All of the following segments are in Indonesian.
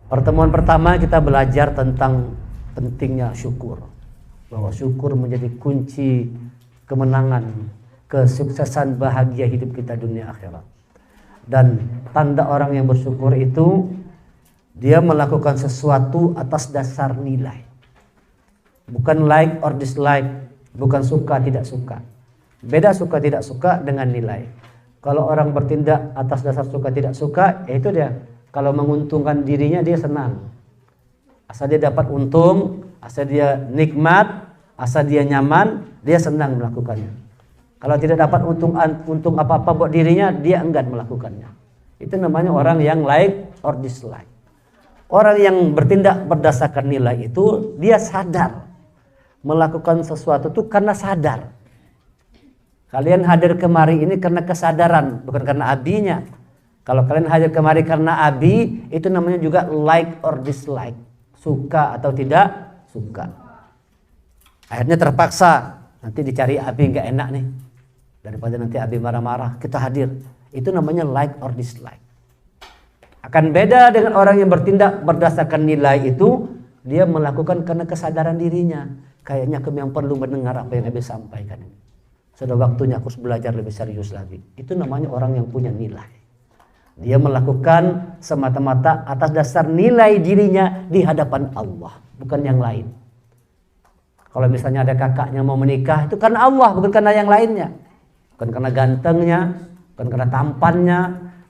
Pertemuan pertama kita belajar tentang pentingnya syukur, bahwa syukur menjadi kunci kemenangan, kesuksesan, bahagia hidup kita dunia akhirat. Dan tanda orang yang bersyukur itu dia melakukan sesuatu atas dasar nilai, bukan like or dislike, bukan suka tidak suka. Beda suka tidak suka dengan nilai. Kalau orang bertindak atas dasar suka tidak suka, ya itu dia. Kalau menguntungkan dirinya dia senang. Asal dia dapat untung, asal dia nikmat, asal dia nyaman, dia senang melakukannya. Kalau tidak dapat untung apa-apa buat dirinya, dia enggan melakukannya. Itu namanya orang yang like or dislike. Orang yang bertindak berdasarkan nilai itu dia sadar melakukan sesuatu itu karena sadar. Kalian hadir kemari ini karena kesadaran, bukan karena abinya. Kalau kalian hadir kemari karena abi, itu namanya juga like or dislike, suka atau tidak suka. Akhirnya terpaksa, nanti dicari abi nggak enak nih, daripada nanti abi marah-marah, kita hadir. Itu namanya like or dislike. Akan beda dengan orang yang bertindak berdasarkan nilai itu, dia melakukan karena kesadaran dirinya. Kayaknya aku yang perlu mendengar apa yang abi sampaikan. Sudah waktunya aku harus belajar lebih serius lagi. Itu namanya orang yang punya nilai. Dia melakukan semata-mata atas dasar nilai dirinya di hadapan Allah, bukan yang lain. Kalau misalnya ada kakaknya mau menikah, itu karena Allah, bukan karena yang lainnya. Bukan karena gantengnya, bukan karena tampannya,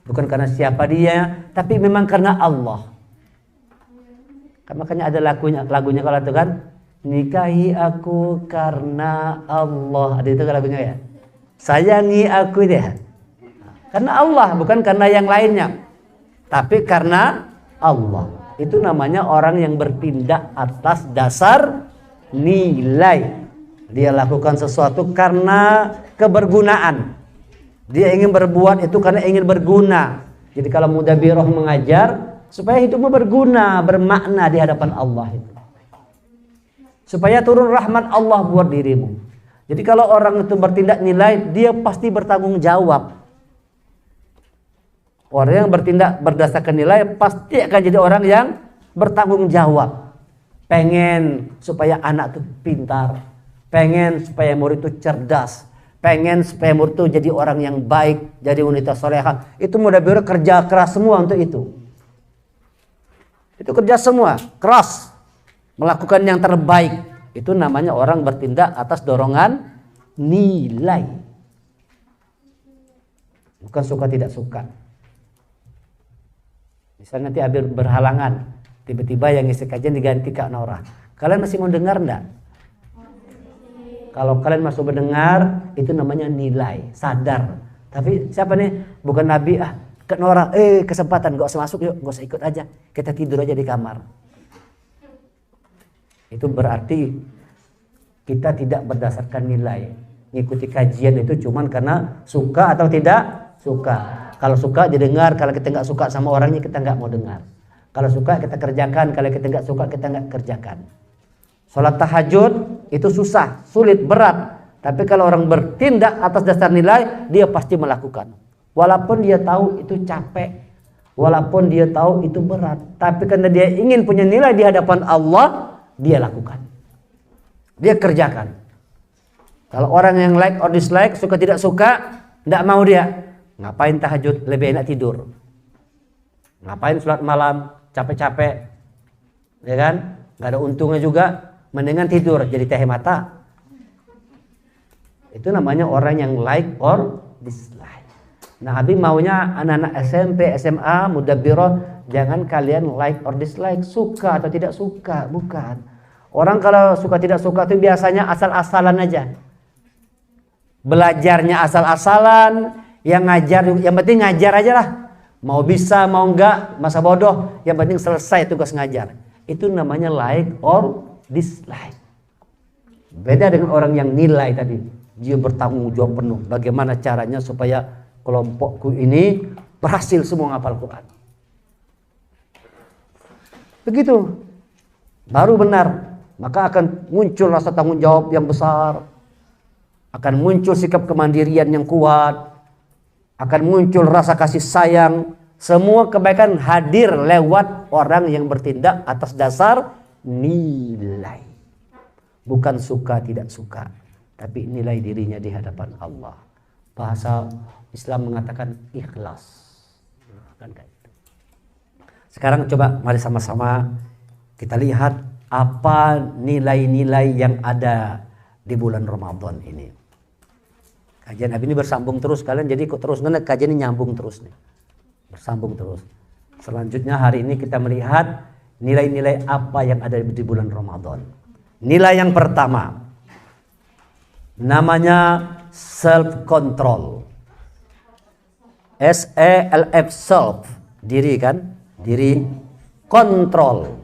bukan karena siapa dia, tapi memang karena Allah. Makanya ada lagunya kalau itu kan, nikahi aku karena Allah. Ada itu lagunya ya. Sayangi aku deh. Karena Allah, bukan karena yang lainnya, tapi karena Allah. Itu namanya orang yang bertindak atas dasar nilai. Dia lakukan sesuatu karena kebergunaan. Dia ingin berbuat itu karena ingin berguna. Jadi kalau mudabiroh mengajar supaya hidupmu berguna, bermakna di hadapan Allah itu. Supaya turun rahmat Allah buat dirimu. Jadi kalau orang itu bertindak nilai, dia pasti bertanggung jawab. Orang yang bertindak berdasarkan nilai pasti akan jadi orang yang bertanggung jawab. Pengen supaya anak itu pintar, pengen supaya murid itu cerdas, pengen supaya murid itu jadi orang yang baik, jadi wanita solehah. Itu mudabiroh kerja keras semua untuk itu. Itu kerja semua, keras, melakukan yang terbaik. Itu namanya orang bertindak atas dorongan nilai, bukan suka tidak suka. Misalnya nanti habis berhalangan, tiba-tiba yang ngisi kajian diganti Kak Nora. Kalian masih mau dengar enggak? Kalau kalian masih mendengar, itu namanya nilai, sadar. Tapi siapa nih? Bukan Nabi, Kak Nora, kesempatan, gak usah masuk yuk, gak usah ikut aja. Kita tidur aja di kamar. Itu berarti kita tidak berdasarkan nilai. Ngikuti kajian itu cuman karena suka atau tidak suka. Kalau suka didengar, kalau kita nggak suka sama orangnya kita nggak mau dengar. Kalau suka kita kerjakan, kalau kita nggak suka kita nggak kerjakan. Sholat tahajud itu susah, sulit, berat. Tapi kalau orang bertindak atas dasar nilai, dia pasti melakukan. Walaupun dia tahu itu capek, walaupun dia tahu itu berat. Tapi karena dia ingin punya nilai di hadapan Allah, dia lakukan. Dia kerjakan. Kalau orang yang like or dislike, suka tidak suka, tidak mau dia. Ngapain tahajud, lebih enak tidur. Ngapain sholat malam, capek-capek, ya kan? Gak ada untungnya juga, mendingan tidur jadi teh mata. Itu namanya orang yang like or dislike. Nah, Habib maunya anak-anak SMP, SMA, mudabiroh, jangan kalian like or dislike, suka atau tidak suka, bukan. Orang kalau suka tidak suka itu biasanya asal-asalan aja. Belajarnya asal-asalan. Yang ngajar, yang penting ngajar aja lah. Mau bisa, mau enggak, masa bodoh. Yang penting selesai tugas ngajar. Itu namanya like or dislike. Beda dengan orang yang nilai tadi. Dia bertanggung jawab penuh. Bagaimana caranya supaya kelompokku ini berhasil semua ngapal Quran. Begitu. Baru benar. Maka akan muncul rasa tanggung jawab yang besar. Akan muncul sikap kemandirian yang kuat. Akan muncul rasa kasih sayang Semua kebaikan hadir lewat orang yang bertindak atas dasar nilai. Bukan suka tidak suka, tapi nilai dirinya di hadapan Allah. Bahasa Islam mengatakan ikhlas. Sekarang coba mari sama-sama kita lihat apa nilai-nilai yang ada di bulan Ramadan ini. Kajian ini bersambung terus, kalian jadi ikut terus, karena kajian ini nyambung terus nih. Bersambung terus. Selanjutnya hari ini kita melihat nilai-nilai apa yang ada di bulan Ramadan. Nilai yang pertama namanya self control. SELF, self, diri kan? Diri, kontrol.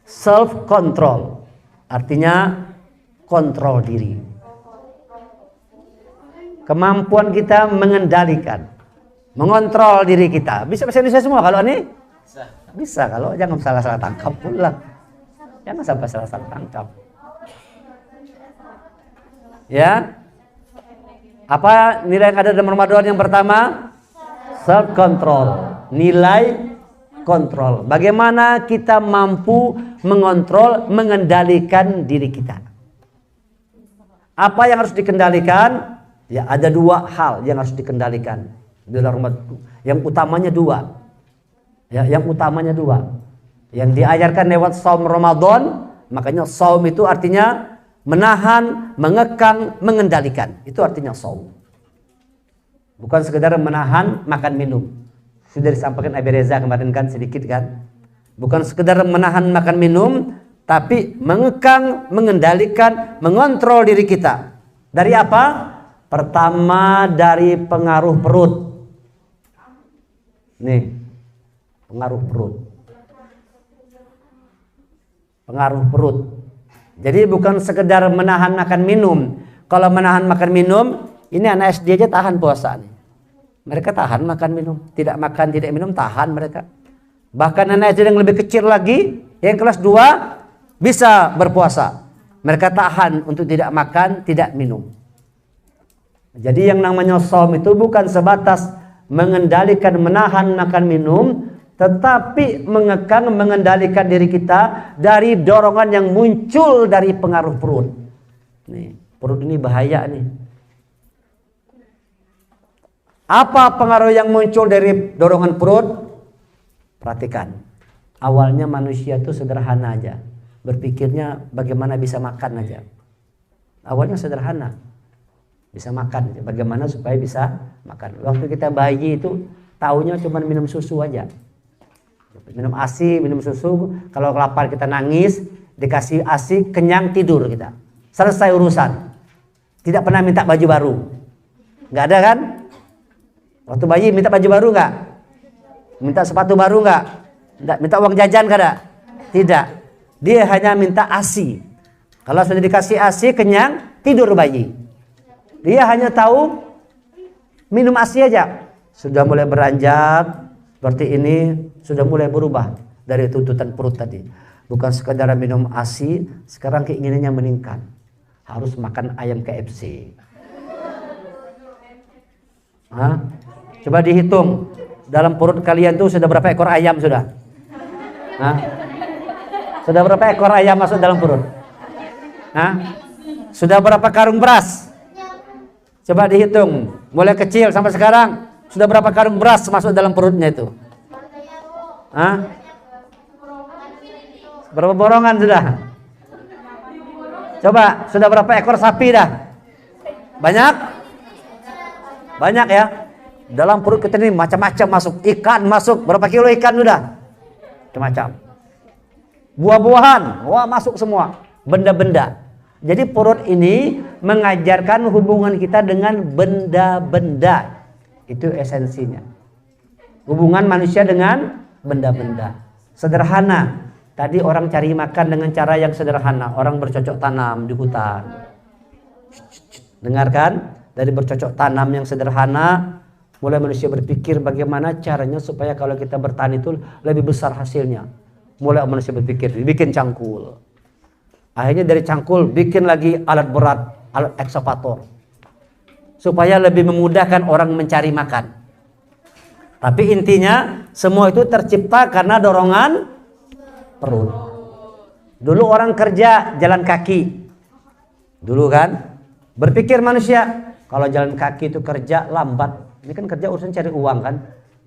Self control artinya kontrol diri. Kemampuan kita mengendalikan, mengontrol diri kita. Bisa bahasa Indonesia semua kalau ini? Bisa kalau jangan salah-salah tangkap pula. Jangan sampai salah-salah tangkap. Ya. Apa nilai yang ada dalam Ramadan yang pertama? Self control. Nilai kontrol. Bagaimana kita mampu mengontrol, mengendalikan diri kita. Apa yang harus dikendalikan? Ya, ada dua hal yang harus dikendalikan dalam Ramadan. Yang utamanya dua. Ya, yang utamanya dua. Yang diajarkan lewat saum Ramadan, makanya saum itu artinya menahan, mengekang, mengendalikan. Itu artinya saum. Bukan sekedar menahan makan minum. Sudah disampaikan Abi Reza kemarin kan sedikit kan. Bukan sekedar menahan makan minum, tapi mengekang, mengendalikan, mengontrol diri kita. Dari apa? Pertama dari pengaruh perut. Nih, pengaruh perut. Pengaruh perut. Jadi bukan sekedar menahan makan minum. Kalau menahan makan minum, ini anak SD aja tahan puasa nih. Mereka tahan makan minum. Tidak makan, tidak minum, tahan mereka. Bahkan anak SD yang lebih kecil lagi, yang kelas 2 bisa berpuasa. Mereka tahan untuk tidak makan, tidak minum. Jadi yang namanya shaum itu bukan sebatas mengendalikan, menahan makan minum, tetapi mengekang, mengendalikan diri kita dari dorongan yang muncul dari pengaruh perut. Nih, perut ini bahaya nih. Apa pengaruh yang muncul dari dorongan perut? Perhatikan. Awalnya manusia itu sederhana aja. Berpikirnya bagaimana bisa makan aja. Awalnya sederhana. Bisa makan, bagaimana supaya bisa makan. Waktu kita bayi itu taunya cuma minum susu aja. Minum ASI, minum susu. Kalau lapar kita nangis, dikasih ASI, kenyang, tidur kita. Selesai urusan. Tidak pernah minta baju baru. Nggak ada kan? Waktu bayi minta baju baru nggak? Minta sepatu baru nggak? Nggak. Minta uang jajan nggak ada? Tidak. Dia hanya minta ASI. Kalau sudah dikasih ASI, kenyang, tidur bayi. Dia hanya tahu minum ASI aja. Sudah mulai beranjak seperti ini, sudah mulai berubah dari tuntutan perut tadi. Bukan sekadar minum ASI, sekarang keinginannya meningkat. Harus makan ayam KFC. Hah? Coba dihitung, dalam perut kalian tuh sudah berapa ekor ayam sudah? Hah? Sudah berapa ekor ayam masuk dalam perut? Hah? Sudah berapa karung beras? Coba dihitung, mulai kecil sampai sekarang sudah berapa karung beras masuk dalam perutnya itu? Hah? Berapa borongan sudah? Coba, sudah berapa ekor sapi dah? Banyak? Banyak ya? Dalam perut kita ini macam-macam masuk. Ikan masuk, berapa kilo ikan sudah? Macam-macam. Buah-buahan, wah masuk semua. Benda-benda. Jadi perut ini mengajarkan hubungan kita dengan benda-benda. Itu esensinya. Hubungan manusia dengan benda-benda. Sederhana. Tadi orang cari makan dengan cara yang sederhana. Orang bercocok tanam di hutan. Dengarkan? Dari bercocok tanam yang sederhana, mulai manusia berpikir bagaimana caranya supaya kalau kita bertani itu lebih besar hasilnya. Mulai manusia berpikir, bikin cangkul. Akhirnya dari cangkul bikin lagi alat berat, alat ekskavator. Supaya lebih memudahkan orang mencari makan. Tapi intinya semua itu tercipta karena dorongan perut. Dulu orang kerja jalan kaki. Dulu kan berpikir manusia kalau jalan kaki itu kerja lambat. Ini kan kerja urusan cari uang kan.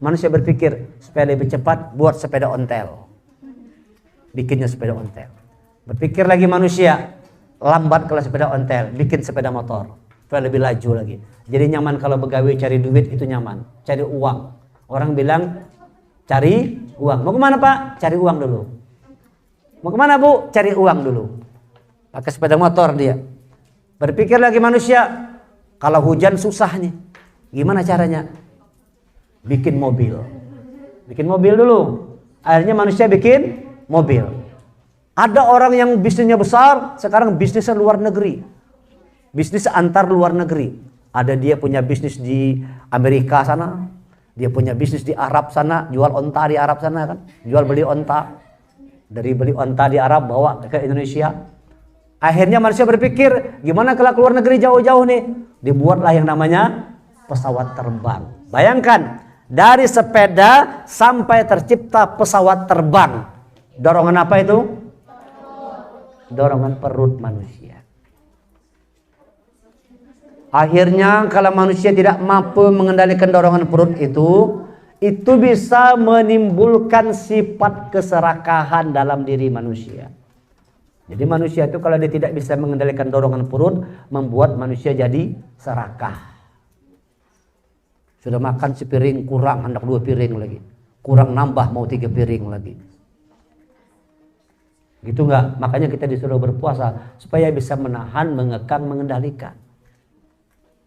Manusia berpikir supaya lebih cepat buat sepeda ontel. Bikinnya sepeda ontel. Berpikir lagi manusia lambat kalau sepeda ontel, bikin sepeda motor supaya lebih laju lagi. Jadi nyaman kalau begawe cari duit itu nyaman, cari uang. Orang bilang cari uang. Mau kemana Pak? Cari uang dulu. Mau kemana Bu? Cari uang dulu. Pakai sepeda motor dia. Berpikir lagi manusia, kalau hujan susah nih. Gimana caranya? Bikin mobil. Bikin mobil dulu. Akhirnya manusia bikin mobil. Ada orang yang bisnisnya besar, sekarang bisnisnya luar negeri. Bisnis antar luar negeri. Ada dia punya bisnis di Amerika sana, dia punya bisnis di Arab sana, jual onta di Arab sana kan, jual beli onta. Dari beli onta di Arab bawa ke Indonesia. Akhirnya manusia berpikir, gimana kalau keluar negeri jauh-jauh nih? Dibuatlah yang namanya pesawat terbang. Bayangkan, dari sepeda sampai tercipta pesawat terbang. Dorongan apa itu? Dorongan perut manusia. Akhirnya kalau manusia tidak mampu mengendalikan dorongan perut itu bisa menimbulkan sifat keserakahan dalam diri manusia. Jadi manusia itu kalau dia tidak bisa mengendalikan dorongan perut, membuat manusia jadi serakah. Sudah makan sepiring kurang, hendak 2 piring lagi. Kurang nambah mau 3 piring lagi. Gitu enggak? Makanya kita disuruh berpuasa supaya bisa menahan, mengekang, mengendalikan.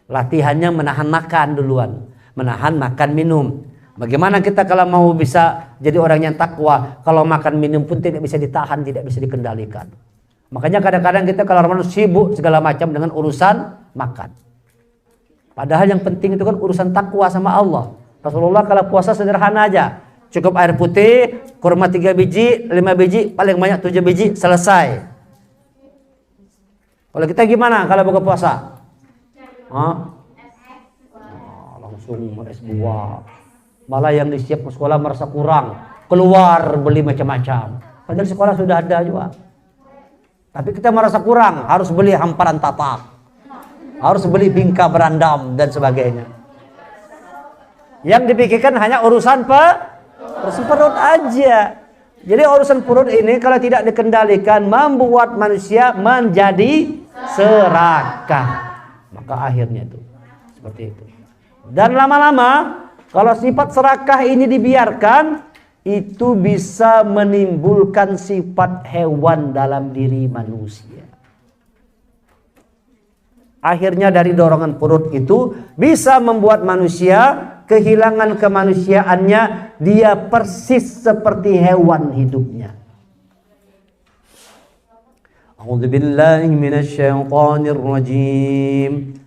Latihannya menahan makan duluan, menahan makan minum. Bagaimana kita kalau mau bisa jadi orang yang takwa, kalau makan minum pun tidak bisa ditahan, tidak bisa dikendalikan. Makanya kadang-kadang kita kalau Ramadan sibuk segala macam dengan urusan makan. Padahal yang penting itu kan urusan takwa sama Allah. Rasulullah kalau puasa sederhana aja, cukup air putih, kurma 3 biji, 5 biji, paling banyak 7 biji, selesai. Kalau kita gimana kalau buka puasa? Langsung es buah. Malah yang disiap ke sekolah merasa kurang, keluar beli macam-macam. Padahal sekolah sudah ada juga. Tapi kita merasa kurang, harus beli hamparan tapak, harus beli bingka berandam dan sebagainya. Yang dipikirkan hanya urusan perut aja. Jadi urusan perut ini kalau tidak dikendalikan membuat manusia menjadi serakah. Maka akhirnya itu seperti itu. Dan lama-lama kalau sifat serakah ini dibiarkan, itu bisa menimbulkan sifat hewan dalam diri manusia. Akhirnya dari dorongan perut itu bisa membuat manusia kehilangan kemanusiaannya, dia persis seperti hewan hidupnya. A'udzu billahi minasyaitonir rajim.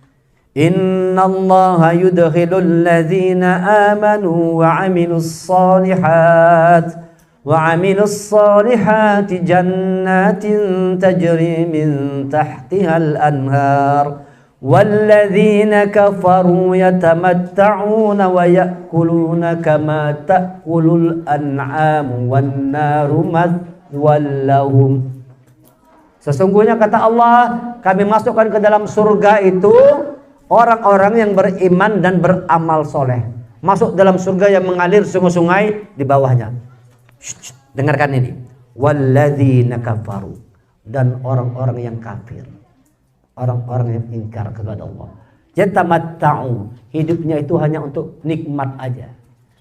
Innallaha yudkhilul ladzina amanu wa 'amilus solihati jannatin tajri min tahtihal anhar walladzina kafaru yatamatta'una wa ya'kuluna kama ta'kulul an'amu wan naru mathwal lahum. Sesungguhnya kata Allah, kami masukkan ke dalam surga itu orang-orang yang beriman dan beramal soleh. Masuk dalam surga yang mengalir sungai-sungai di bawahnya. Dengarkan ini. Walladzina kafaru, dan orang-orang yang kafir, orang-orang yang ingkar kepada Allah. Yatamatta'u, hidupnya itu hanya untuk nikmat aja.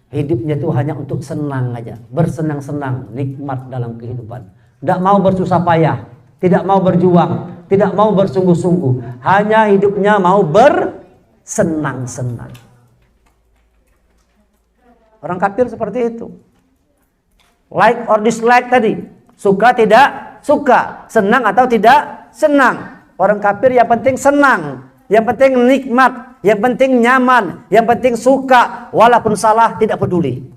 Hidupnya itu hanya untuk senang aja, bersenang-senang, nikmat dalam kehidupan. Tidak mau bersusah payah, tidak mau berjuang, tidak mau bersungguh-sungguh, hanya hidupnya mau bersenang-senang. Orang kafir seperti itu. Like or dislike tadi, suka tidak suka, senang atau tidak senang. Orang kafir yang penting senang, yang penting nikmat, yang penting nyaman, yang penting suka, walaupun salah tidak peduli.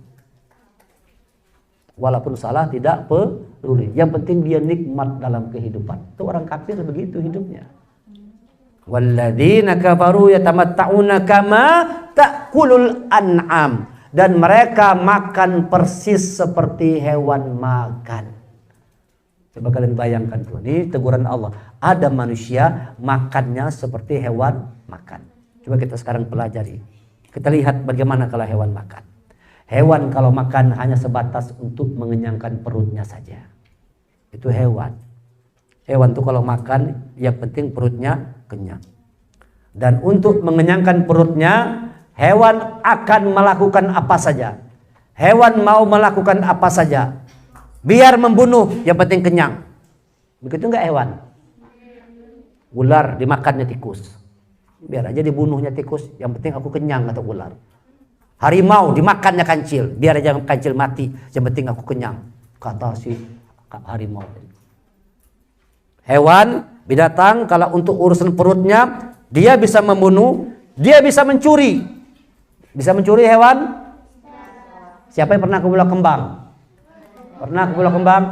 Walaupun salah tidak peduli. Yang penting dia nikmat dalam kehidupan. Itu orang kafir begitu hidupnya. Walladzina kafaru yatamatta'una kama ta'kulul an'am. dan mereka makan persis seperti hewan makan. Coba kalian bayangkan tuh, ini teguran Allah. Ada manusia makannya seperti hewan makan. Coba kita sekarang pelajari. Kita lihat bagaimana kalau hewan makan. Hewan kalau makan hanya sebatas untuk mengenyangkan perutnya saja. Itu hewan. Hewan tuh kalau makan yang penting perutnya kenyang. Dan untuk mengenyangkan perutnya, hewan akan melakukan apa saja. Hewan mau melakukan apa saja. Biar membunuh, yang penting kenyang. Begitu enggak hewan? Ular dimakannya tikus. Biar aja dibunuhnya tikus, yang penting aku kenyang, kata ular. Harimau dimakannya kancil, biar aja kancil mati, yang penting aku kenyang, kata si harimau. Hewan, binatang kalau untuk urusan perutnya, dia bisa membunuh, dia bisa mencuri. Bisa mencuri hewan? Siapa yang pernah ke Pulau Kembang? Pernah ke Pulau Kembang?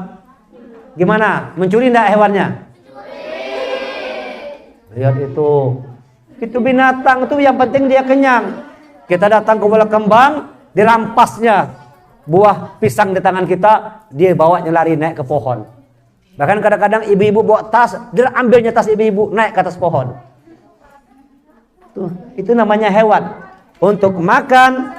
Gimana? Mencuri enggak hewannya? Lihat itu binatang itu yang penting dia kenyang. Kita datang ke Pulau Kembang, dirampasnya buah pisang di tangan kita, dia bawanya lari naik ke pohon. Bahkan kadang-kadang ibu-ibu bawa tas, dia ambilnya tas ibu-ibu naik ke atas pohon. Tuh, itu namanya hewan. Untuk makan.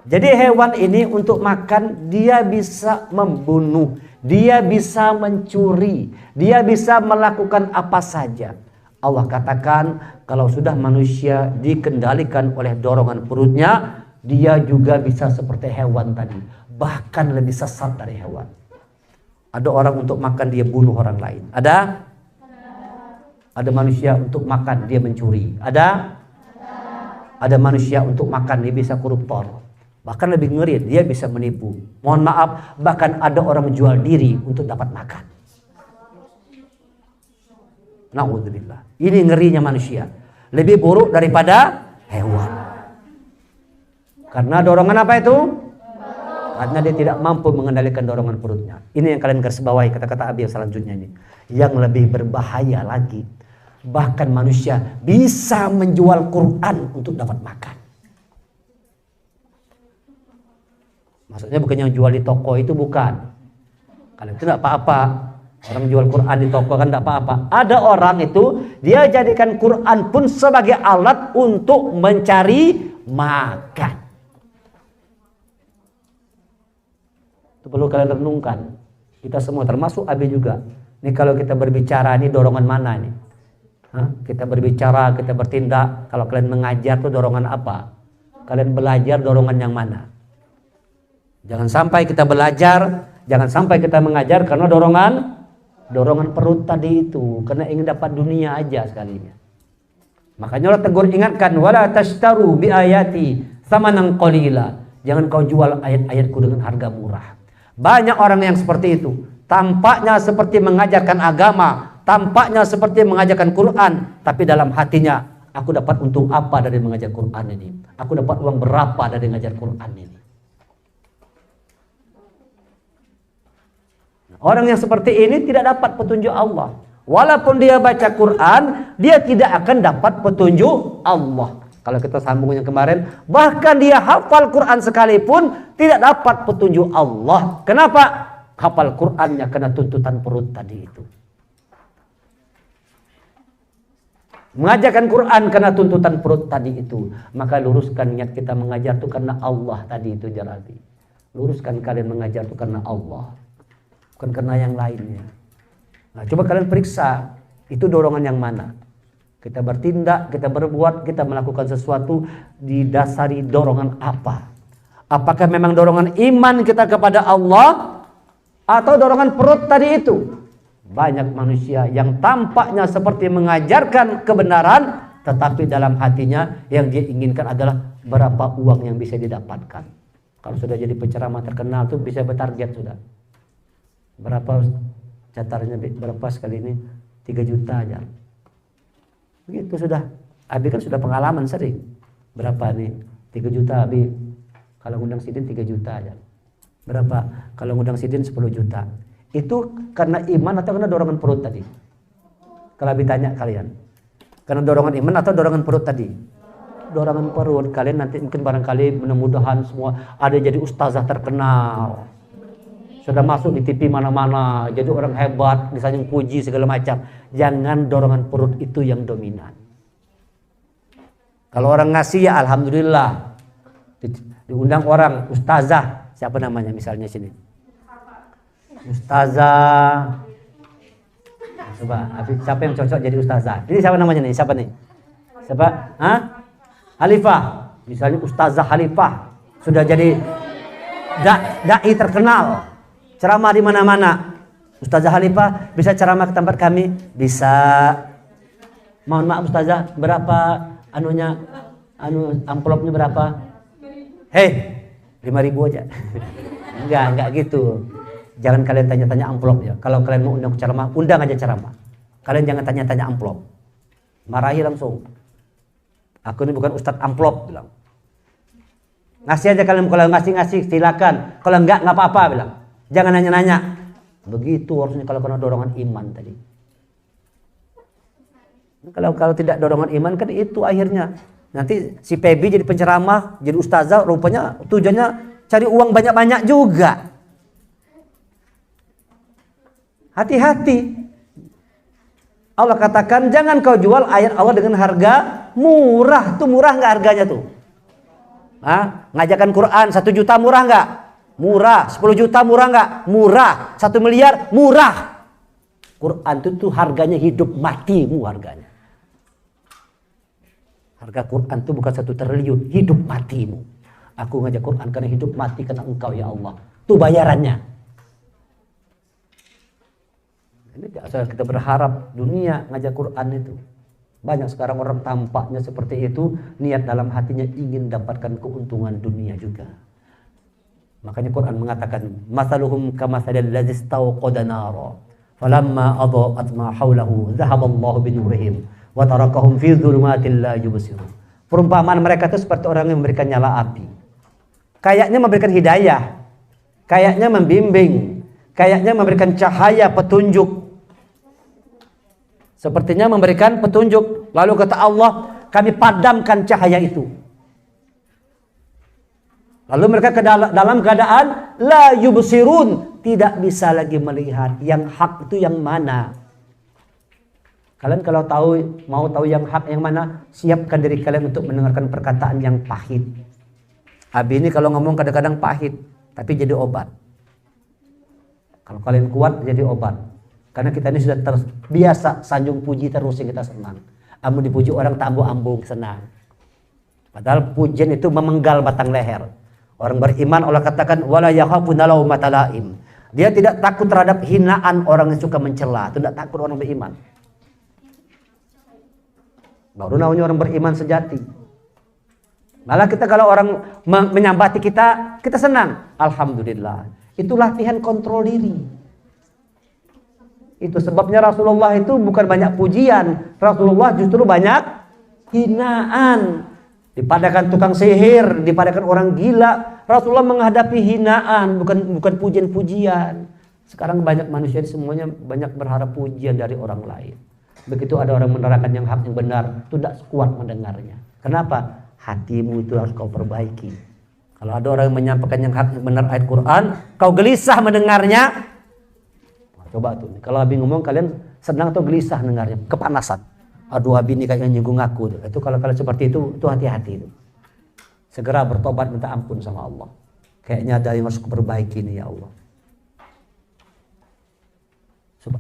Jadi hewan ini untuk makan, dia bisa membunuh, dia bisa mencuri, dia bisa melakukan apa saja. Allah katakan kalau sudah manusia dikendalikan oleh dorongan perutnya, dia juga bisa seperti hewan tadi, bahkan lebih sesat dari hewan. Ada orang untuk makan dia bunuh orang lain. Ada manusia untuk makan dia mencuri. Ada manusia untuk makan dia bisa koruptor. Bahkan lebih ngeri, dia bisa menipu. Mohon maaf, bahkan ada orang menjual diri untuk dapat makan. Na'udzubillah. Ini ngerinya manusia. Lebih buruk daripada hewan. Karena dorongan apa itu? Karena dia tidak mampu mengendalikan dorongan perutnya. Ini yang kalian garis bawahi kata-kata Abi yang selanjutnya ini. Yang lebih berbahaya lagi. Bahkan manusia bisa menjual Quran untuk dapat makan. Maksudnya bukan yang jual di toko itu, bukan. Kalau itu tidak apa-apa. Orang jual Quran di toko kan tidak apa-apa. Ada orang itu dia jadikan Quran pun sebagai alat untuk mencari makan. Itu perlu kalian renungkan. Kita semua termasuk Abi juga. Ini kalau kita berbicara ini dorongan mana nih? Kita berbicara, kita bertindak. Kalau kalian mengajar tuh dorongan apa? Kalian belajar dorongan yang mana? Jangan sampai kita belajar, jangan sampai kita mengajar karena dorongan perut tadi itu, karena ingin dapat dunia aja sekalinya. Makanya Allah tegur ingatkan, wala tashtaru bi ayati tsamanan qalila. Jangan kau jual ayat-ayatku dengan harga murah. Banyak orang yang seperti itu, tampaknya seperti mengajarkan agama, tampaknya seperti mengajarkan Quran, tapi dalam hatinya, aku dapat untung apa dari mengajar Quran ini? Aku dapat uang berapa dari mengajar Quran ini? Orang yang seperti ini tidak dapat petunjuk Allah. Walaupun dia baca Quran, dia tidak akan dapat petunjuk Allah. Kalau kita sambung yang kemarin, bahkan dia hafal Quran sekalipun tidak dapat petunjuk Allah. Kenapa? Hafal Qurannya kena tuntutan perut tadi itu. Mengajarkan Quran karena tuntutan perut tadi itu. Maka luruskan niat kita mengajar itu karena Allah tadi itu, Jarabi. Luruskan kalian mengajar itu karena Allah, bukan karena yang lainnya. Nah, coba kalian periksa, itu dorongan yang mana? Kita bertindak, kita berbuat, kita melakukan sesuatu didasari dorongan apa? Apakah memang dorongan iman kita kepada Allah atau dorongan perut tadi itu? Banyak manusia yang tampaknya seperti mengajarkan kebenaran, tetapi dalam hatinya yang dia inginkan adalah berapa uang yang bisa didapatkan. Kalau sudah jadi penceramah terkenal tuh bisa bertarget sudah. Berapa catarnya, berapa sekali ini? 3 juta aja. Begitu sudah. Abi kan sudah pengalaman sering. Berapa nih? 3 juta Abi. Kalau ngundang sidin 3 juta aja. Berapa? Kalau ngundang sidin 10 juta. Itu karena iman atau karena dorongan perut tadi? Kalau Abi tanya kalian. Karena dorongan iman atau dorongan perut tadi? dorongan perut, kalian nanti mungkin barangkali mudah-mudahan semua ada jadi ustazah terkenal. Sudah masuk di TV mana-mana, jadi orang hebat, disanjung puji segala macam. Jangan dorongan perut itu yang dominan. Kalau orang ngasih ya alhamdulillah. Diundang orang ustazah, siapa namanya misalnya sini? Ustazah. Coba, siapa yang cocok jadi ustazah? Ini siapa namanya nih? Siapa nih? Siapa? Hah? Halifah. Misalnya Ustazah Halifah sudah jadi dai terkenal. Ceramah di mana-mana. Ustazah Halifah bisa ceramah ke tempat kami? Bisa. Mohon maaf Ustazah, berapa amplopnya berapa? Hei, 5.000 aja. Enggak gitu. Jangan kalian tanya-tanya amplop ya. Kalau kalian mau undang ceramah, undang aja ceramah. Kalian jangan tanya-tanya amplop. Marahi langsung. Aku ini bukan ustadz amplop, bilang. Ngasih aja kalian, kalau ngasih silakan. Kalau enggak apa-apa, bilang. Jangan nanya-nanya. Begitu harusnya kalau kena dorongan iman tadi. Kalau tidak dorongan iman kan itu akhirnya. Nanti si Pebi jadi penceramah, jadi ustazah, rupanya tujuannya cari uang banyak-banyak juga. Hati-hati. Allah katakan jangan kau jual ayat Allah dengan harga murah. Tuh murah nggak harganya tuh? Ngajakan Quran 1 juta murah nggak? Murah. 10 juta murah nggak? Murah. 1 miliar murah. Quran itu harganya hidup matimu harganya. Harga Quran itu bukan 1 triliun, hidup matimu. Aku ngajak Quran karena hidup mati karena engkau ya Allah. Itu bayarannya. Ini asal kita berharap dunia ngajak Quran itu. Banyak sekarang orang tampaknya seperti itu, niat dalam hatinya ingin dapatkan keuntungan dunia juga. Makanya Quran mengatakan, "Mathaluhum kamathalil ladzi istawqada nara, falamma adha'at ma haulahu, dhahaballahu binurihim wa tarakahum fi dhulumatin la yubsirun." Perumpamaan mereka itu seperti orang yang memberikan nyala api. Kayaknya memberikan hidayah, kayaknya membimbing, kayaknya memberikan cahaya petunjuk. Sepertinya memberikan petunjuk. Lalu kata Allah, kami padamkan cahaya itu. Lalu mereka ke dalam keadaan la yubsirun, tidak bisa lagi melihat yang hak itu yang mana. Kalian kalau mau tahu yang hak yang mana, siapkan diri kalian untuk mendengarkan perkataan yang pahit. Abi ini kalau ngomong kadang-kadang pahit, tapi jadi obat. Kalau kalian kuat jadi obat. Karena kita ini sudah terbiasa sanjung puji terus yang kita senang. Amun dipuji orang tak ambung senang. Padahal pujian itu memenggal batang leher. Orang beriman Allah katakan wala yakhafuna laumata laim. Dia tidak takut terhadap hinaan orang yang suka mencela. Tidak takut orang beriman. Baru namanya orang beriman sejati. Malah kita kalau orang menyambati kita senang. Alhamdulillah. Itu latihan kontrol diri. Itu sebabnya Rasulullah itu bukan banyak pujian. Rasulullah justru banyak hinaan. Dipadakan tukang sihir, dipadakan orang gila. Rasulullah menghadapi hinaan, bukan pujian-pujian. Sekarang banyak manusia semuanya banyak berharap pujian dari orang lain. Begitu ada orang menerangkan yang hak yang benar, tidak kuat mendengarnya. Kenapa? Hatimu itu harus kau perbaiki. Kalau ada orang yang menyampaikan yang hak yang benar ayat Quran, kau gelisah mendengarnya. Coba tuh, kalau Abi ngomong kalian senang atau gelisah dengarnya, kepanasan. Aduh Abi ini kayaknya nyinggung aku. Itu kalau kalian seperti itu hati-hati itu. Segera bertobat minta ampun sama Allah. Kayaknya ada yang harus kuperbaiki nih ya Allah.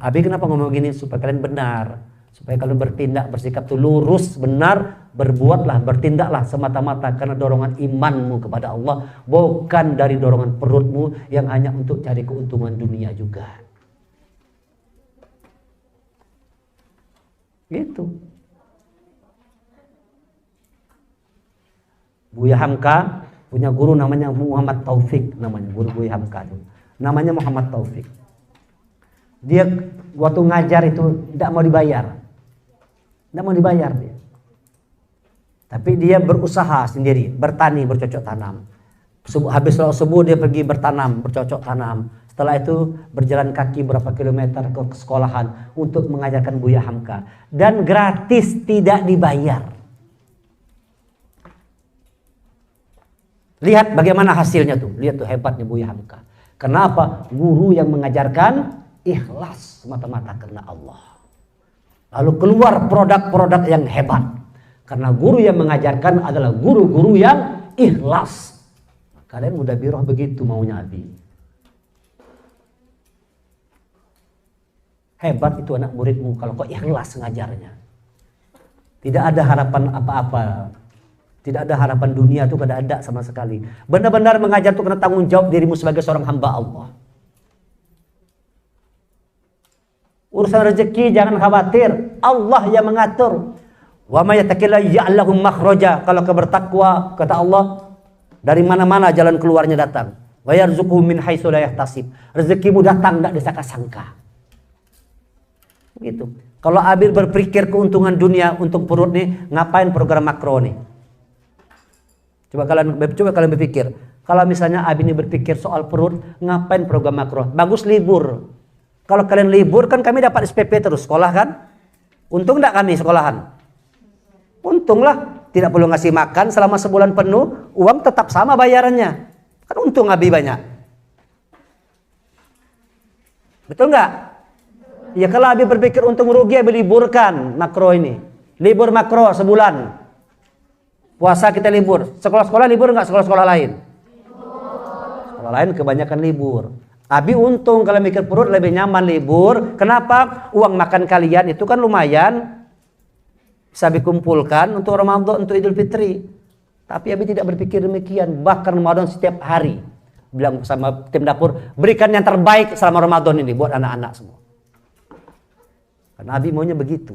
Abi kenapa ngomong gini? Supaya kalian benar. Supaya kalian bertindak, bersikap tuh lurus, benar, berbuatlah, bertindaklah semata-mata karena dorongan imanmu kepada Allah. Bukan dari dorongan perutmu yang hanya untuk cari keuntungan dunia juga. Gitu. Buya Hamka punya guru namanya Muhammad Taufik, namanya guru Buya Hamka itu. Namanya Muhammad Taufik. Dia waktu ngajar itu tidak mau dibayar. Tidak mau dibayar dia. Tapi dia berusaha sendiri, bertani, bercocok tanam. Habis sholat subuh dia pergi bertanam, bercocok tanam. Setelah itu berjalan kaki berapa kilometer ke sekolahan untuk mengajarkan Buya Hamka. Dan gratis, tidak dibayar. Lihat bagaimana hasilnya tuh. Lihat tuh hebatnya Buya Hamka. Kenapa? Guru yang mengajarkan ikhlas semata-mata karena Allah. Lalu keluar produk-produk yang hebat. Karena guru yang mengajarkan adalah guru-guru yang ikhlas. Kalian mudah biroh begitu maunya Abi. Hebat itu anak muridmu kalau kok ikhlas ngajarnya. Tidak ada harapan apa-apa. Tidak ada harapan dunia itu kada ada sama sekali. Benar-benar mengajar itu kena tanggung jawab dirimu sebagai seorang hamba Allah. Urusan rezeki jangan khawatir, Allah yang mengatur. Wa may yattaqillaha yaj'al lahu makhraja. Kalau kau bertakwa, kata Allah, dari mana-mana jalan keluarnya datang. Wa yarzuquhu min haitsu la yahtasib. Rezekimu datang tidak disangka-sangka. Begitu. Kalau Abil berpikir keuntungan dunia untuk perut nih, ngapain program makro nih? Coba kalian berpikir. Kalau misalnya Abi ini berpikir soal perut, ngapain program makro? Bagus libur. Kalau kalian libur kan kami dapat SPP terus sekolah kan? Untung enggak kami sekolahan? Untunglah, tidak perlu ngasih makan selama sebulan penuh, uang tetap sama bayarannya. Kan untung Abi banyak. Betul enggak? Ya kalau Abi berpikir untung rugi, Abi liburkan makro ini. Libur makro sebulan. Puasa kita libur. Sekolah-sekolah libur enggak sekolah-sekolah lain? Sekolah lain kebanyakan libur. Abi untung kalau mikir perut lebih nyaman libur. Kenapa? Uang makan kalian itu kan lumayan. Bisa dikumpulkan untuk Ramadan, untuk Idul Fitri. Tapi Abi tidak berpikir demikian. Bahkan Ramadan setiap hari. Bilang sama tim dapur, berikan yang terbaik selama Ramadan ini buat anak-anak semua. Karena Abi maunya begitu.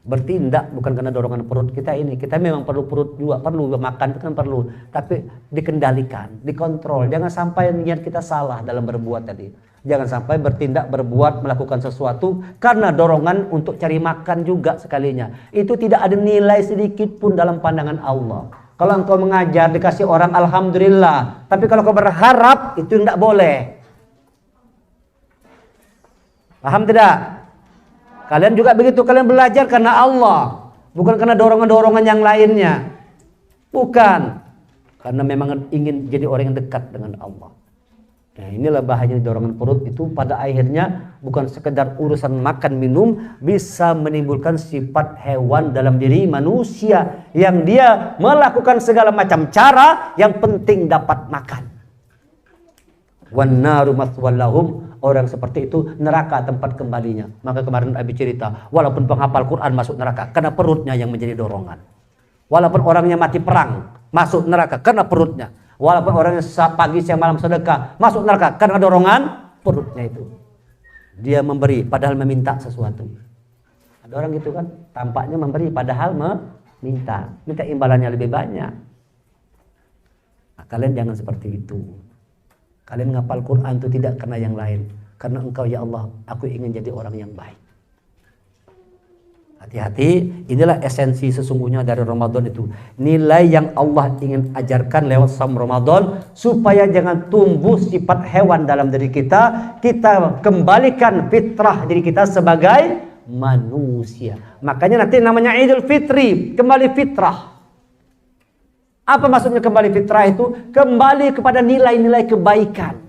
Bertindak bukan karena dorongan perut kita ini. Kita memang perlu perut juga, perlu makan itu kan perlu. Tapi dikendalikan, dikontrol. Jangan sampai niat kita salah dalam berbuat tadi. Jangan sampai bertindak, berbuat, melakukan sesuatu karena dorongan untuk cari makan juga sekalinya. Itu tidak ada nilai sedikit pun dalam pandangan Allah. Kalau engkau mengajar dikasih orang alhamdulillah. Tapi kalau kau berharap itu tidak boleh. Paham tidak? Kalian juga begitu, kalian belajar karena Allah, bukan karena dorongan-dorongan yang lainnya. Bukan. Karena memang ingin jadi orang yang dekat dengan Allah. Nah, inilah bahaya dorongan perut itu pada akhirnya bukan sekedar urusan makan minum, bisa menimbulkan sifat hewan dalam diri manusia yang dia melakukan segala macam cara yang penting dapat makan. Wan naru mathwal lahum. Orang seperti itu neraka tempat kembalinya. Maka kemarin Abi cerita, walaupun penghafal Quran masuk neraka karena perutnya yang menjadi dorongan. Walaupun orangnya mati perang masuk neraka karena perutnya. Walaupun orangnya pagi siang malam sedekah masuk neraka karena dorongan perutnya itu. Dia memberi padahal meminta sesuatu. Ada orang gitu kan, tampaknya memberi padahal meminta. Minta imbalannya lebih banyak. Nah, kalian jangan seperti itu. Kalian ngapal Quran itu tidak karena yang lain. Karena engkau ya Allah, aku ingin jadi orang yang baik. Hati-hati, inilah esensi sesungguhnya dari Ramadan itu. Nilai yang Allah ingin ajarkan lewat saum Ramadan. Supaya jangan tumbuh sifat hewan dalam diri kita. Kita kembalikan fitrah diri kita sebagai manusia. Makanya nanti namanya Idul Fitri, kembali fitrah. Apa maksudnya kembali fitrah itu? Kembali kepada nilai-nilai kebaikan.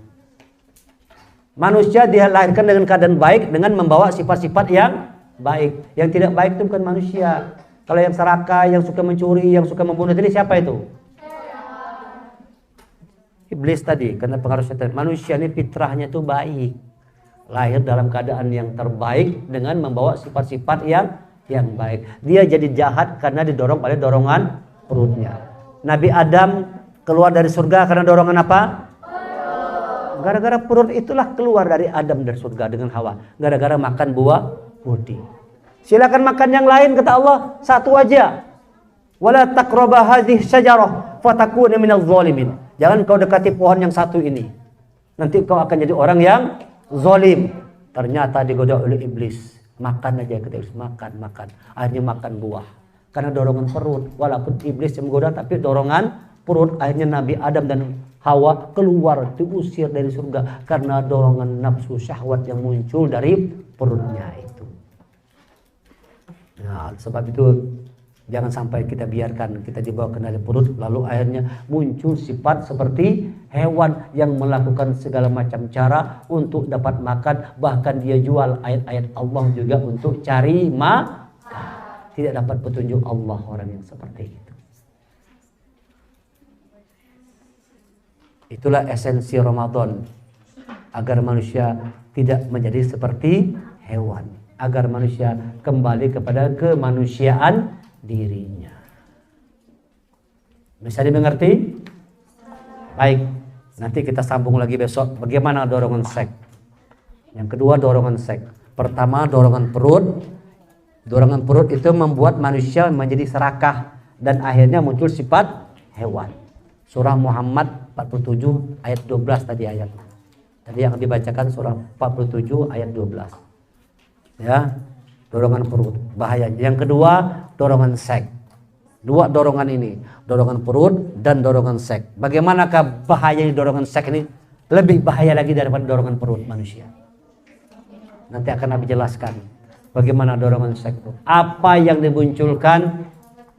Manusia dilahirkan dengan keadaan baik dengan membawa sifat-sifat yang baik. Yang tidak baik itu bukan manusia. Kalau yang serakah, yang suka mencuri, yang suka membunuh tadi siapa itu? Iblis tadi, karena pengaruh setan. Manusia ini fitrahnya itu baik. Lahir dalam keadaan yang terbaik dengan membawa sifat-sifat yang baik. Dia jadi jahat karena didorong oleh dorongan perutnya. Nabi Adam keluar dari surga karena dorongan apa? Gara-gara perut itulah keluar dari Adam dari surga dengan Hawa. Gara-gara makan buah budi. Silakan makan yang lain kata Allah, satu aja. Wala taqraba hadhihi syajarah fatakuna minadh dhalimin. Jangan kau dekati pohon yang satu ini. Nanti kau akan jadi orang yang zalim. Ternyata digoda oleh iblis. Makan aja kata iblis, makan. Akhirnya makan buah. Karena dorongan perut, walaupun iblis yang menggoda, tapi dorongan perut, akhirnya Nabi Adam dan Hawa keluar, diusir dari surga karena dorongan nafsu syahwat yang muncul dari perutnya itu. Nah, sebab itu Jangan sampai kita biarkan kita dibawa ke dalam perut lalu akhirnya muncul sifat seperti hewan yang melakukan segala macam cara untuk dapat makan, bahkan dia jual ayat-ayat Allah juga untuk cari makan. Tidak dapat petunjuk Allah orang yang seperti itu. Itulah esensi Ramadan, agar manusia tidak menjadi seperti hewan, agar manusia kembali kepada kemanusiaan dirinya. Bisa dimengerti? Baik, nanti kita sambung lagi besok bagaimana dorongan seks. Yang kedua dorongan seks. Pertama dorongan perut. Dorongan perut itu membuat manusia menjadi serakah dan akhirnya muncul sifat hewan. Surah Muhammad 47 ayat 12 tadi ayatnya. Tadi yang dibacakan surah 47 ayat 12. Ya, dorongan perut bahaya. Yang kedua dorongan seks. Dua dorongan ini, dorongan perut dan dorongan seks. Bagaimanakah bahaya dorongan seks ini? Lebih bahaya lagi daripada dorongan perut manusia. Nanti akan Nabi jelaskan bagaimana dorongan seks itu. Apa yang dimunculkan,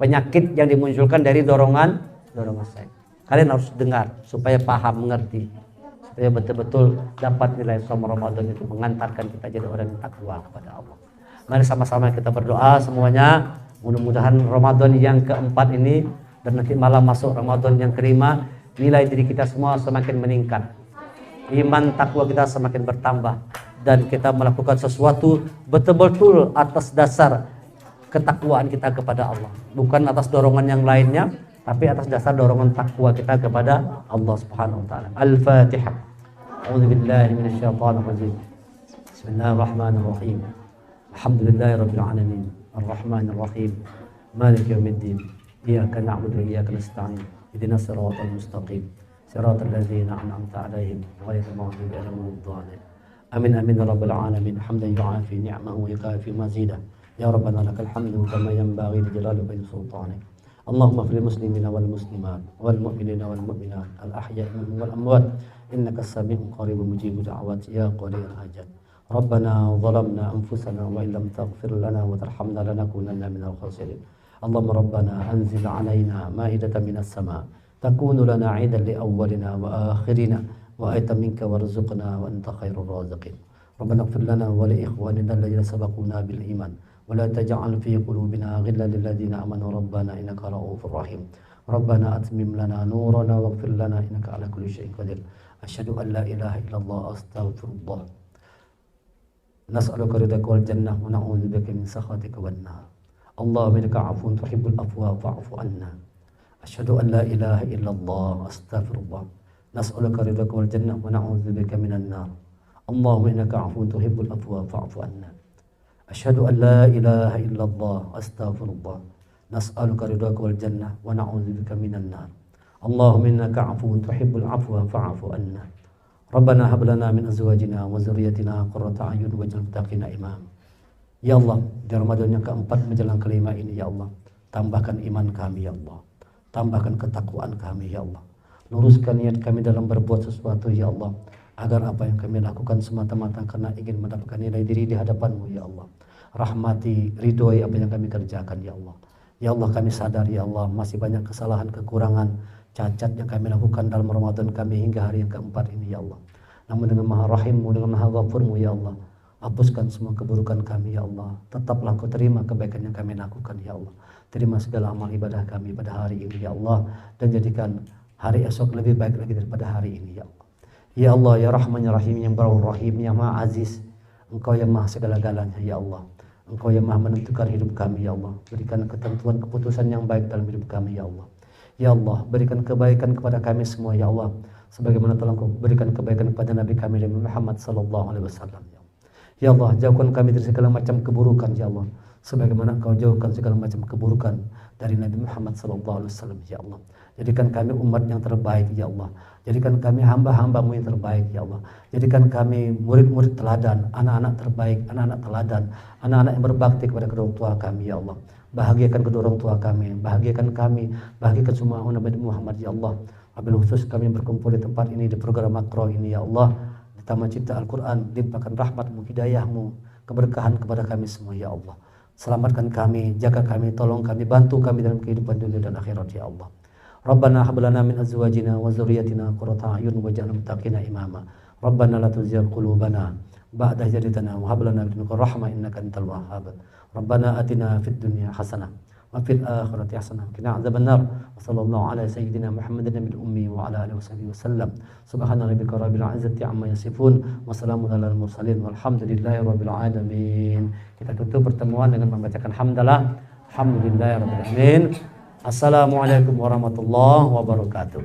penyakit yang dimunculkan dari dorongan seks. Kalian harus dengar supaya paham, mengerti, supaya betul-betul dapat nilai sama Ramadan itu mengantarkan kita jadi orang yang takwa kepada Allah. Mari sama-sama kita berdoa semuanya. Mudah-mudahan Ramadan yang keempat ini dan nanti malam masuk Ramadan yang kelima, nilai diri kita semua semakin meningkat. Iman takwa kita semakin bertambah dan kita melakukan sesuatu betul-betul atas dasar ketakwaan kita kepada Allah, bukan atas dorongan yang lainnya, tapi atas dasar dorongan takwa kita kepada Allah Subhanahu wa taala. Al-Fatihah. A'udzubillahi minasyaitonir rajim. Bismillahirrahmanirrahim. Alhamdulillahirabbil alamin. Ar-Rahmanir Rahim. Maliki yaumiddin. Iyyaka na'budu wa iyyaka nasta'in. Ihdinas siratal mustaqim. Siratal ladzina an'amta 'alaihim ghairil maghdubi 'alaihim waladdallin. Amin amin ya rabbal alamin. Hamdan yu'afi ni'amahu wa yukafi mazidah. Ya rabbana lakal hamdu kama yanbaghi li jalali wajhi sultanik. Allahumma fil muslimina wal muslimat wal mu'minina wal mu'minat al ahya'i minhum wal amwat innaka as-sami'un qaribun mujibud da'awat ya qadiyal hajat. Rabbana zalamna anfusana wa illam taghfir lana wa tarhamna lanakunanna minal khasirin. Allahumma rabbana anzil alaina ma'idatan minas sama' takunu lana 'idan li awwalina wa akhirina wa ayatan minka warzuqna wa anta khairur raziqin. Rabbana ighfir lana wa li ikhwanina alladhina sabaquna bil iman wa la taj'al fi qulubina ghillan lil ladzina amanu rabbana innaka ra'ufur rahim. Rabbana atmim lana nurana waghfir lana innaka 'ala kulli syai'in qadir. Asyhadu an la ilaha illallah astaghfirullah. Nas'aluka ridhaka wal jannah wa na'udzubika min sakhatika wan nar. Allahumma innaka 'afuwun tuhibbul afwa fa'fu anna. Asyhadu an la ilaha illallah astaghfirullah. Nas'aluka ridhaka wal jannah wa na'udzubika minan nar. Allahumma innaka 'afuwun tuhibbul afwa fa'fu anna. Asyhadu an la ilaha illallah astaghfirullah. Nas'aluka ridhaka wal jannah wa na'udzubika minan nar. Allahumma innaka 'afuwun tuhibbul afwa fa'fu anna. Rabbana hab lana min azwajina wa dzurriyyatina qurrata a'yun waj'alna lil muttaqina imama. Ya Allah, di Ramadan yang keempat menjelang kelima ini ya Allah, tambahkan iman kami ya Allah, tambahkan ketakwaan kami ya Allah, luruskan niat kami dalam berbuat sesuatu ya Allah, agar apa yang kami lakukan semata-mata karena ingin mendapatkan nilai diri di hadapan-Mu ya Allah. Rahmati, ridhoi apa yang kami kerjakan ya Allah. Ya Allah, kami sadar ya Allah masih banyak kesalahan, kekurangan, cacat yang kami lakukan dalam Ramadan kami hingga hari yang keempat ini ya Allah. Namun dengan Maha Rahim-Mu, dengan Maha Ghafur-Mu ya Allah, hapuskan semua keburukan kami ya Allah. Tetaplah Kau terima kebaikan yang kami lakukan ya Allah. Terima segala amal ibadah kami pada hari ini ya Allah, dan jadikan hari esok lebih baik lagi daripada hari ini ya Allah. Ya Allah ya Rahman ya Rahim, yang Barur Rahim, yang Maha Aziz, Engkau yang Maha segala-galanya ya Allah. Engkau yang Maha menentukan hidup kami ya Allah. Berikan ketentuan keputusan yang baik dalam hidup kami ya Allah. Ya Allah, berikan kebaikan kepada kami semua ya Allah, sebagaimana telah Kau berikan kebaikan kepada Nabi kami Nabi Muhammad sallallahu alaihi wasallam ya Allah. Ya Allah, jauhkan kami dari segala macam keburukan ya Allah, sebagaimana Kau jauhkan segala macam keburukan dari Nabi Muhammad sallallahu alaihi wasallam ya Allah. Jadikan kami umat yang terbaik ya Allah. Jadikan kami hamba-hamba-Mu yang terbaik ya Allah. Jadikan kami murid-murid teladan, anak-anak terbaik, anak-anak teladan, anak-anak yang berbakti kepada kedua orang tua kami ya Allah. Bahagiakan kedua orang tua kami, bahagiakan kami, bahagiakan semua Nabi Muhammad ya Allah. Wabil khusus kami berkumpul di tempat ini, di program makro ini ya Allah, di Taman Cipta Al-Quran, limpahkan rahmat-Mu, hidayah-Mu, keberkahan kepada kami semua ya Allah. Selamatkan kami, jaga kami, tolong kami, bantu kami dalam kehidupan dunia dan akhirat ya Allah. Rabbana hab lana min azwajina wa dzurriyyatina qurrata a'yun waj'alna lil muttaqina imama. Rabbana la tuzigh qulubana ba'da idh hadaytana wa hab lana min ladunka rahmah innaka antal wahhab. Rabbana atina fid dunya hasanah wa fil akhirati hasanah wa qina adzabannar. Wa sallallahu ala sayyidina Muhammadin nabiyil ummi wa ala alihi washabihi wasallam. Subhana rabbika rabbil izzati amma yasifun wa salamun alal mursalin walhamdulillahi rabbil alamin. Kita tutup pertemuan dengan membacakan hamdalah. Alhamdulillahirabbil alamin. Assalamualaikum warahmatullahi wabarakatuh.